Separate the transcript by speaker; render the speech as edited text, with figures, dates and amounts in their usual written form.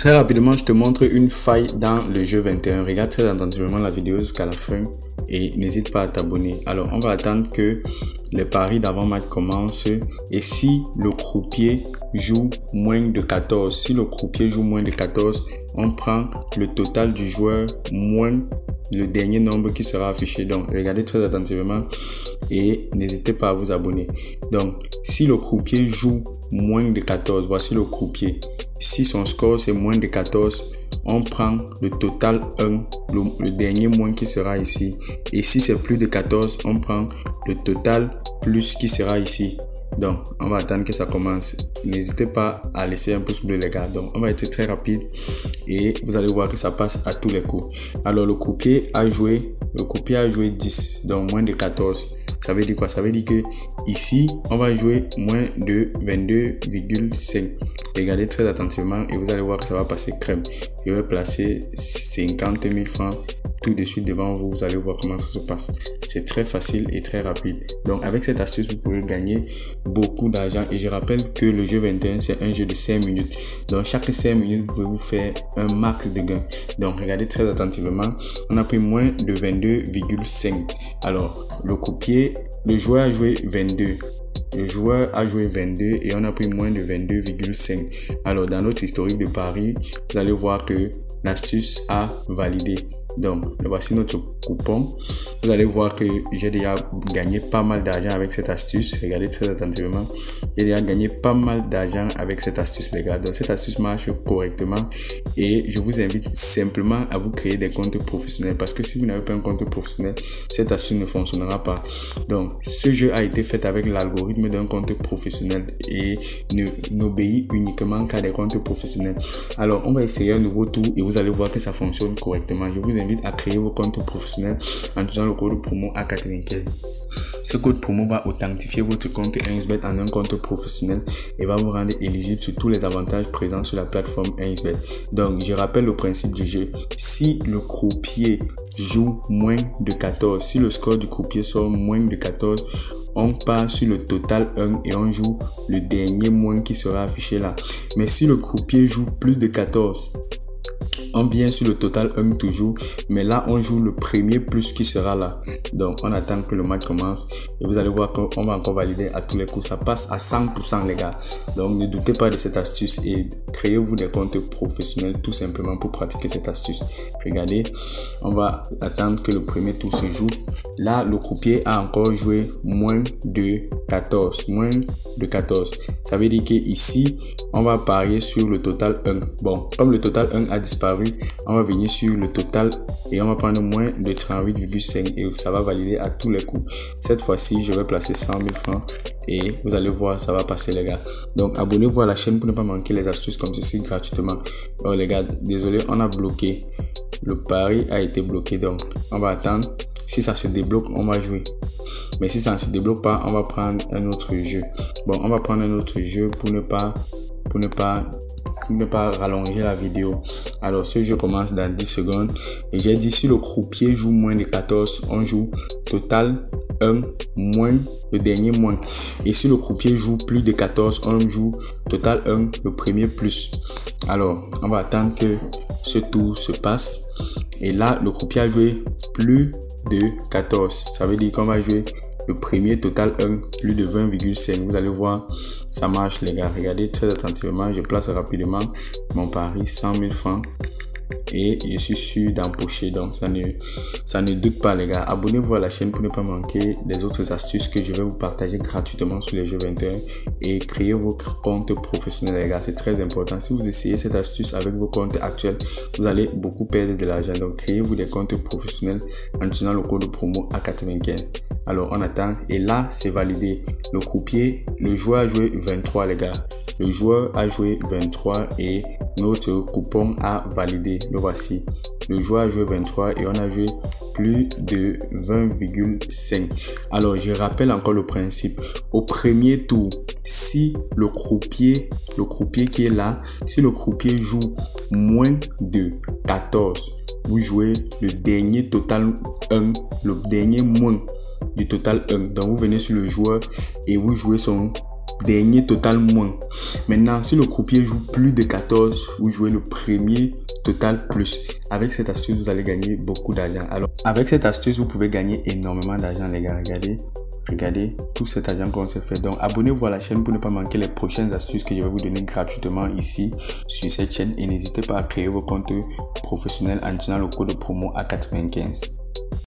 Speaker 1: Très rapidement, je te montre une faille dans le jeu 21. Regarde très attentivement la vidéo jusqu'à la fin et n'hésite pas à t'abonner. Alors, on va attendre que les paris d'avant-match commencent. Et si le croupier joue moins de 14, on prend le total du joueur moins le dernier nombre qui sera affiché. Donc, regardez très attentivement et n'hésitez pas à vous abonner. Donc, si le croupier joue moins de 14, voici le croupier. Si son score c'est moins de 14, on prend le total 1, le dernier moins qui sera ici. Et si c'est plus de 14, on prend le total plus qui sera ici. Donc, on va attendre que ça commence. N'hésitez pas à laisser un pouce bleu les gars. Donc, on va être très rapide et vous allez voir que ça passe à tous les coups. Alors, le croupier a joué 10, donc moins de 14. Ça veut dire quoi? Ça veut dire que ici, on va jouer moins de 22,5. Regardez très attentivement et vous allez voir que ça va passer crème. Je vais placer 50 000 francs tout de suite devant vous. Vous allez voir comment ça se passe. C'est très facile et très rapide. Donc, avec cette astuce, vous pouvez gagner beaucoup d'argent. Et je rappelle que le jeu 21, c'est un jeu de 5 minutes. Donc, chaque 5 minutes, vous pouvez vous faire un max de gains. Donc, regardez très attentivement. On a pris moins de 22,5. Alors, le croupier, le joueur a joué 22. Le joueur a joué 22 et on a pris moins de 22,5. Alors, dans notre historique de paris, vous allez voir que l'astuce a validé. Donc, voici notre coupon. Vous allez voir que j'ai déjà gagné pas mal d'argent avec cette astuce. Regardez très attentivement. J'ai déjà gagné pas mal d'argent avec cette astuce, les gars. Donc, cette astuce marche correctement et je vous invite simplement à vous créer des comptes professionnels parce que si vous n'avez pas un compte professionnel, cette astuce ne fonctionnera pas. Donc, ce jeu a été fait avec l'algorithme d'un compte professionnel et n'obéit uniquement qu'à des comptes professionnels. Alors, on va essayer un nouveau tour et vous allez voir que ça fonctionne correctement. Je vous invite à créer vos comptes professionnels en utilisant le code promo A95. Ce code promo va authentifier votre compte 1xBet en un compte professionnel et va vous rendre éligible sur tous les avantages présents sur la plateforme 1xBet. Donc, je rappelle le principe du jeu. Si le croupier joue moins de 14, si le score du croupier sort moins de 14, on part sur le total 1 et on joue le dernier moins qui sera affiché là. Mais si le croupier joue plus de 14, on vient sur le total 1 toujours, mais là on joue le premier plus qui sera là. Donc on attend que le match commence et vous allez voir qu'on va encore valider à tous les coups. Ça passe à 100% les gars. Donc ne doutez pas de cette astuce et créez-vous des comptes professionnels tout simplement pour pratiquer cette astuce. Regardez, on va attendre que le premier tour se joue. Là le croupier a encore joué moins de 14. Ça veut dire que ici on va parier sur le total 1. Bon, comme le total 1 a disparu, on va venir sur le total et on va prendre moins de 38,5 et ça va valider à tous les coups. Cette fois-ci, je vais placer 100 000 francs et vous allez voir, ça va passer les gars. Donc, abonnez-vous à la chaîne pour ne pas manquer les astuces comme ceci gratuitement. Alors les gars, désolé, on a bloqué. Le pari a été bloqué, donc on va attendre. Si ça se débloque, on va jouer. Mais si ça ne se débloque pas, on va prendre un autre jeu. Bon, on va prendre un autre jeu pour ne pas rallonger la vidéo. Alors ce jeu commence dans 10 secondes et j'ai dit si le croupier joue moins de 14, on joue total 1 moins le dernier moins, et si le croupier joue plus de 14, on joue total 1 le premier plus. Alors on va attendre que ce tour se passe et là le croupier a joué plus de 14, ça veut dire qu'on va jouer le premier total 1 plus de 20,5. Vous allez voir, ça marche les gars. Regardez très attentivement. Je place rapidement mon pari 100 000 francs et je suis sûr d'empocher. Donc ça ne doute pas les gars. Abonnez-vous à la chaîne pour ne pas manquer les autres astuces que je vais vous partager gratuitement sur les jeux 21 et créer vos comptes professionnels les gars. C'est très important. Si vous essayez cette astuce avec vos comptes actuels, vous allez beaucoup perdre de l'argent. Donc créez-vous des comptes professionnels en utilisant le code promo A95. Alors on attend et là c'est validé. Le croupier, le joueur a joué 23 les gars. Le joueur a joué 23 et notre coupon a validé. Le voici. Le joueur a joué 23 et on a joué plus de 20,5. Alors je rappelle encore le principe. Au premier tour, si le croupier qui est là, si le croupier joue moins de 14, vous jouez le dernier total 1, le dernier moins du total 1. Donc vous venez sur le joueur et vous jouez son dernier total moins. Maintenant, si le croupier joue plus de 14, vous jouez le premier total plus. Avec cette astuce, vous allez gagner beaucoup d'argent. Alors, avec cette astuce, vous pouvez gagner énormément d'argent, les gars. Regardez tout cet argent qu'on s'est fait. Donc, abonnez-vous à la chaîne pour ne pas manquer les prochaines astuces que je vais vous donner gratuitement ici sur cette chaîne. Et n'hésitez pas à créer vos comptes professionnels en utilisant le code promo A95.